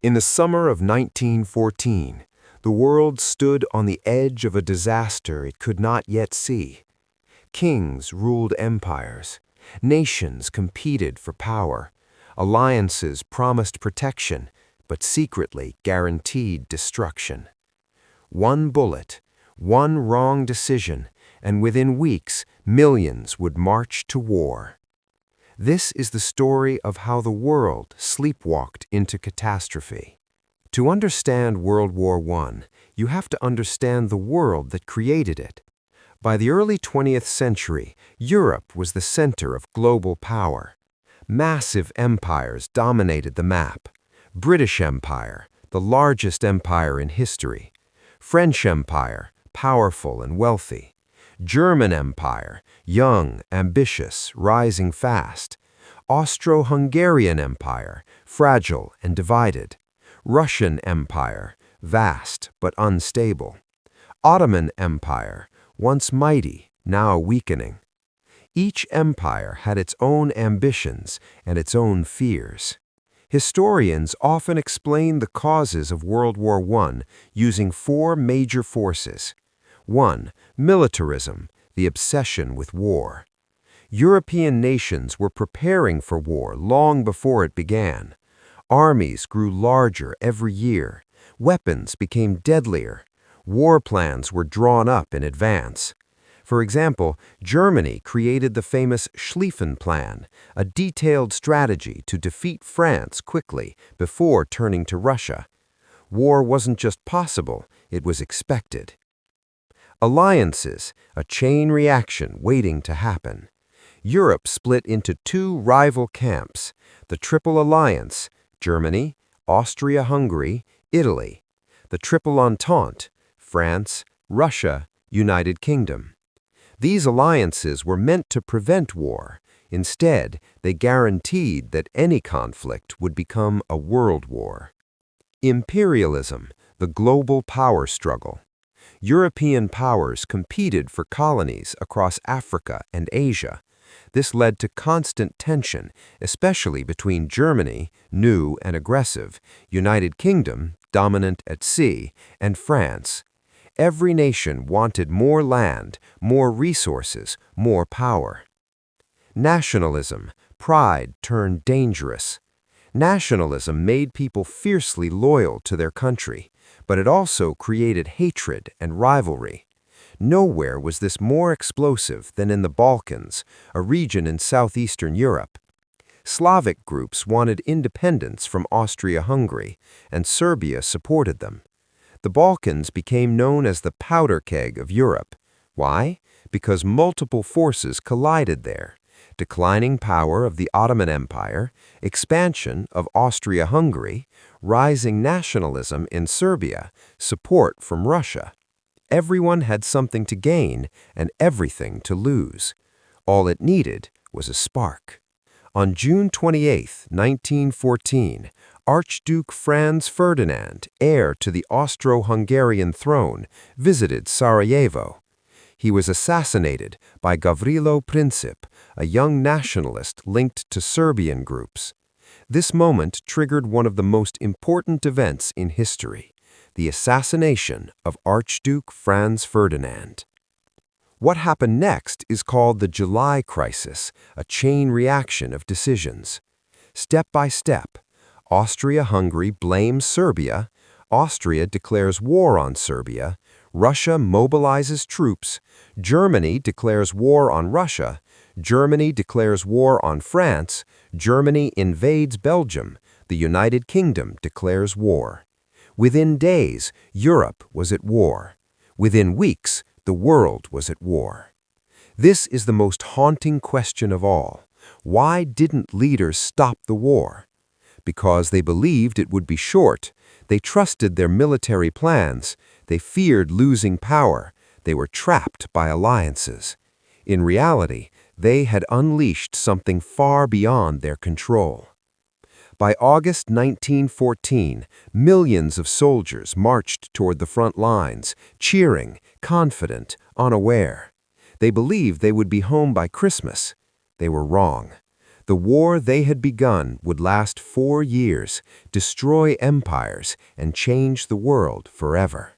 In the summer of 1914, the world stood on the edge of a disaster it could not yet see. Kings ruled empires. Nations competed for power. Alliances promised protection, but secretly guaranteed destruction. One bullet, one wrong decision, and within weeks, millions would march to war. This is the story of how the world sleepwalked into catastrophe. To understand World War I, you have to understand the world that created it. By the early 20th century, Europe was the center of global power. Massive empires dominated the map. British Empire, the largest empire in history. French Empire, powerful and wealthy. German Empire, young, ambitious, rising fast. Austro-Hungarian Empire, fragile and divided. Russian Empire, vast but unstable. Ottoman Empire, once mighty, now weakening. Each empire had its own ambitions and its own fears. Historians often explain the causes of World War I using four major forces. 1. Militarism, the obsession with war. European nations were preparing for war long before it began. Armies grew larger every year. Weapons became deadlier. War plans were drawn up in advance. For example, Germany created the famous Schlieffen Plan, a detailed strategy to defeat France quickly before turning to Russia. War wasn't just possible, it was expected. Alliances, a chain reaction waiting to happen. Europe split into two rival camps, the Triple Alliance, Germany, Austria-Hungary, Italy. The Triple Entente, France, Russia, United Kingdom. These alliances were meant to prevent war. Instead, they guaranteed that any conflict would become a world war. Imperialism, the global power struggle. European powers competed for colonies across Africa and Asia. This led to constant tension, especially between Germany, new and aggressive, United Kingdom, dominant at sea, and France. Every nation wanted more land, more resources, more power. Nationalism, pride turned dangerous. Nationalism made people fiercely loyal to their country, but it also created hatred and rivalry. Nowhere was this more explosive than in the Balkans, a region in southeastern Europe. Slavic groups wanted independence from Austria-Hungary, and Serbia supported them. The Balkans became known as the powder keg of Europe. Why? Because multiple forces collided there. Declining power of the Ottoman Empire, expansion of Austria-Hungary, rising nationalism in Serbia, support from Russia. Everyone had something to gain and everything to lose. All it needed was a spark. On June 28, 1914, Archduke Franz Ferdinand, heir to the Austro-Hungarian throne, visited Sarajevo. He was assassinated by Gavrilo Princip, a young nationalist linked to Serbian groups. This moment triggered one of the most important events in history, the assassination of Archduke Franz Ferdinand. What happened next is called the July Crisis, a chain reaction of decisions. Step by step, Austria-Hungary blames Serbia, Austria declares war on Serbia, Russia mobilizes troops, Germany declares war on Russia, Germany declares war on France, Germany invades Belgium, the United Kingdom declares war. Within days, Europe was at war. Within weeks, the world was at war. This is the most haunting question of all. Why didn't leaders stop the war? Because they believed it would be short. They trusted their military plans. They feared losing power. They were trapped by alliances. In reality, they had unleashed something far beyond their control. By August 1914, millions of soldiers marched toward the front lines, cheering, confident, unaware. They believed they would be home by Christmas. They were wrong. The war they had begun would last 4 years, destroy empires, and change the world forever.